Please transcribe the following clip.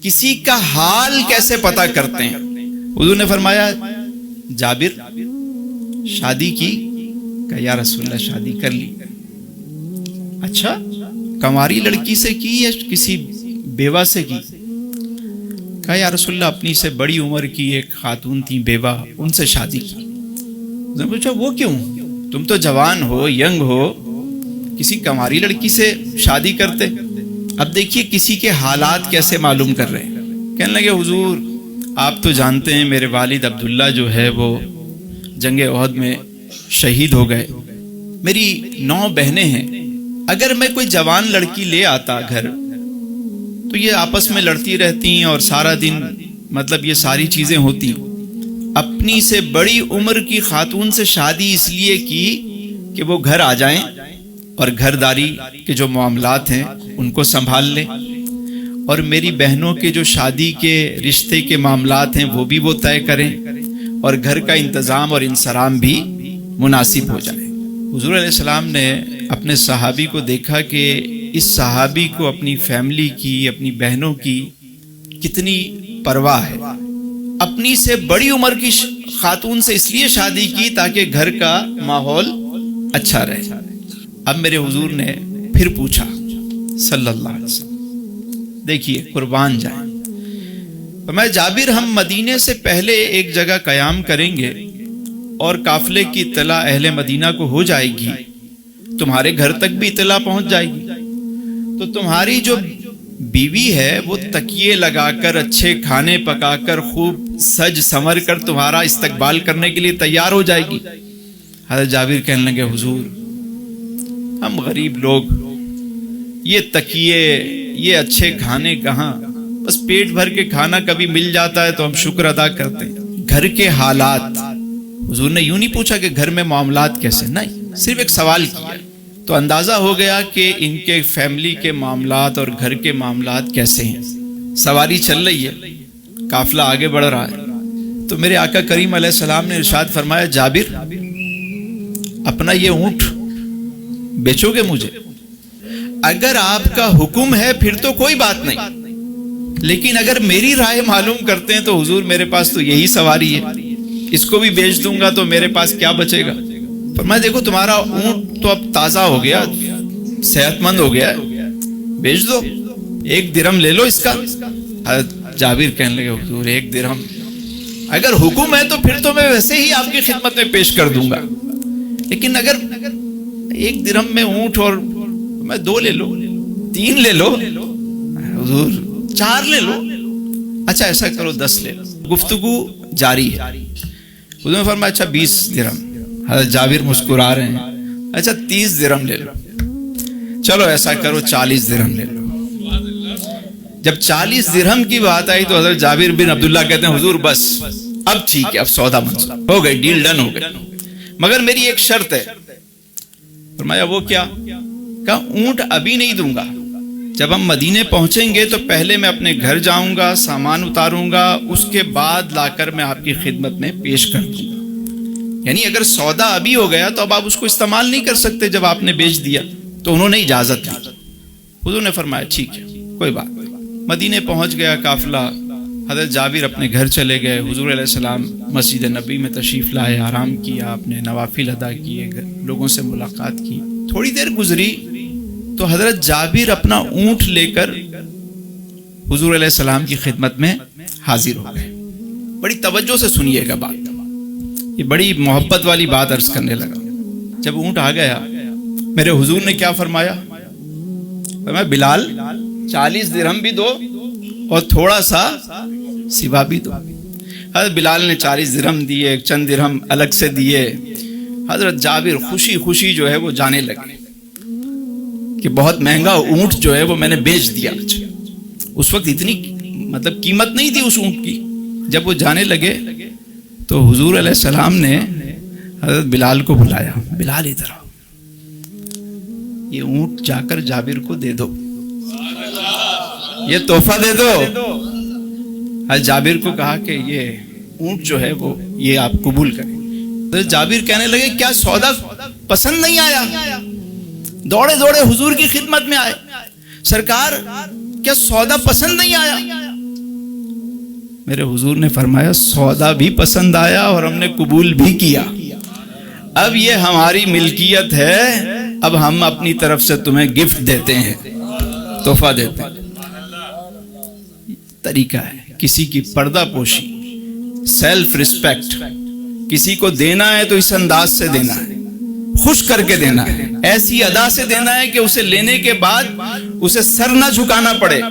کسی کا حال کیسے پتہ کرتے ہیں؟ حضور نے فرمایا جابر شادی کی؟ کہا یا رسول اللہ شادی کر لی۔ اچھا کنواری لڑکی سے کی یا کسی بیوہ سے کی؟ کہا یا رسول اللہ اپنی سے بڑی عمر کی ایک خاتون تھی بیوہ، ان سے شادی کی۔ اس نے پوچھا وہ کیوں؟ تم تو جوان ہو، ینگ ہو، کسی کنواری لڑکی سے شادی کرتے؟ اب دیکھیے کسی کے حالات کیسے معلوم کر رہے ہیں۔ کہنے لگے حضور آپ تو جانتے ہیں میرے والد عبداللہ جو ہے وہ جنگ احد میں شہید ہو گئے، میری 9 بہنیں ہیں، اگر میں کوئی جوان لڑکی لے آتا گھر تو یہ آپس میں لڑتی رہتی اور سارا دن مطلب یہ ساری چیزیں ہوتی۔ اپنی سے بڑی عمر کی خاتون سے شادی اس لیے کی کہ وہ گھر آ جائیں اور گھرداری کے جو معاملات ہیں ان کو سنبھال لیں، اور میری بہنوں کے جو شادی کے رشتے کے معاملات ہیں وہ بھی وہ طے کریں، اور گھر کا انتظام اور انصرام بھی مناسب ہو جائے۔ حضور علیہ السلام نے اپنے صحابی کو دیکھا کہ اس صحابی کو اپنی فیملی کی، اپنی بہنوں کی کتنی پرواہ ہے۔ اپنی سے بڑی عمر کی خاتون سے اس لیے شادی کی تاکہ گھر کا ماحول اچھا رہے۔ اب میرے حضور نے پھر پوچھا صلی اللہ علیہ وسلم، دیکھیے قربان جائیں، میں جابر ہم مدینے سے پہلے ایک جگہ قیام کریں گے اور قافلے کی اطلاع اہل مدینہ کو ہو جائے گی، تمہارے گھر تک بھی اطلاع پہنچ جائے گی، تو تمہاری جو بیوی ہے وہ تکیے لگا کر اچھے کھانے پکا کر خوب سج سنور کر تمہارا استقبال کرنے کے لیے تیار ہو جائے گی۔ حضرت جابر کہنے لگے حضور ہم غریب لوگ، یہ تکیے یہ اچھے کھانے کہاں، بس پیٹ بھر کے کھانا کبھی مل جاتا ہے تو ہم شکر ادا کرتے ہیں۔ گھر کے حالات، حضور نے یوں نہیں پوچھا کہ گھر میں معاملات کیسے، نہیں، صرف ایک سوال کیا تو اندازہ ہو گیا کہ ان کے فیملی کے معاملات اور گھر کے معاملات کیسے ہیں۔ سواری چل رہی ہے، قافلہ آگے بڑھ رہا ہے، تو میرے آقا کریم علیہ السلام نے ارشاد فرمایا جابر اپنا یہ اونٹ بیچو گے مجھے؟ اگر آپ کا حکم ہے پھر تو کوئی بات نہیں، لیکن اگر میری رائے معلوم کرتے ہیں تو حضور میرے پاس تو یہی سواری ہے، اس کو بھی بیچ دوں گا تو میرے پاس کیا بچے گا؟ فرمایا دیکھو تمہارا اونٹ تو اب تازہ ہو گیا، صحت مند ہو گیا ہے، بیچ دو، 1 درہم لے لو اس کا۔ حضرت جابر کہنے لگے حضور 1 درہم، اگر حکم ہے تو پھر تو میں ویسے ہی آپ کی خدمت میں پیش کر دوں گا، لیکن اگر 1 درہم میں اونٹ اور میں 2 لے لو، 3 لے لو، حضور 4 لے لو، اچھا ایسا کرو 10 لے لو۔ گفتگو جاری ہے، حضور نے فرمایا اچھا 20 درہم۔ حضرت جابر مسکرا رہے ہیں، اچھا 30 درہم لے لو، چلو ایسا کرو 40 درہم لے لو۔ جب 40 درہم کی بات آئی تو حضرت جابر بن عبداللہ کہتے ہیں حضور بس اب ٹھیک ہے، اب سودا منظور ہو گئی، ڈیل ڈن ہو گئی، مگر میری ایک شرط ہے۔ فرمایا وہ کیا؟ کہا اونٹ ابھی نہیں دوں گا، جب ہم مدینے پہنچیں گے تو پہلے میں اپنے گھر جاؤں گا، سامان اتاروں گا، اس کے بعد لا کر میں آپ کی خدمت میں پیش کر دوں گا۔ یعنی اگر سودا ابھی ہو گیا تو اب آپ اس کو استعمال نہیں کر سکتے، جب آپ نے بیچ دیا تو انہوں نے اجازت دی۔ حضور نے فرمایا ٹھیک ہے کوئی بات نہیں۔ مدینے پہنچ گیا قافلہ، حضرت جابر اپنے گھر چلے گئے، حضور علیہ السلام مسجد نبی میں تشریف لائے، آرام کیا، اپنے نوافل ادا کیے، لوگوں سے ملاقات کی۔ تھوڑی دیر گزری تو حضرت جابر اپنا اونٹ لے کر حضور علیہ السلام کی خدمت میں حاضر ہو گئے۔ بڑی توجہ سے سنیے گا بات، یہ بڑی محبت والی بات عرض کرنے لگا۔ جب اونٹ آ گیا میرے حضور نے کیا فرمایا؟ فرمایا بلال 40 درہم بھی دو اور تھوڑا سا سوا بھی دو۔ حضرت بلال نے 40 درہم دیے، چند درہم الگ سے دیے۔ حضرت جابر خوشی خوشی جو ہے وہ جانے لگے کہ بہت مہنگا اونٹ جو ہے وہ میں نے بیچ دیا۔ اس وقت اتنی مطلب قیمت نہیں تھی اس اونٹ کی۔ جب وہ جانے لگے تو حضور علیہ السلام نے حضرت بلال کو بلایا، بلال ادھر آؤ، یہ اونٹ جا کر جابر کو دے دو، یہ تحفہ دے دو۔ حضرت جابر کو کہا کہ یہ اونٹ جو ہے وہ یہ آپ قبول کریں۔ حضرت جابر کہنے لگے کیا سودا پسند نہیں آیا؟ دوڑے دوڑے حضور کی خدمت میں آئے، سرکار کیا سودا پسند نہیں آیا؟ میرے حضور نے فرمایا سودا بھی پسند آیا اور ہم نے قبول بھی کیا، اب یہ ہماری ملکیت ہے، اب ہم اپنی طرف سے تمہیں گفٹ دیتے ہیں، تحفہ دیتے ہیں۔ طریقہ ہے کسی کی پردہ پوشی، سیلف ریسپیکٹ، کسی کو دینا ہے تو اس انداز سے دینا ہے، خوش کر کے دینا ہے، ایسی ادا سے دینا ہے کہ اسے لینے کے بعد اسے سر نہ جھکانا پڑے،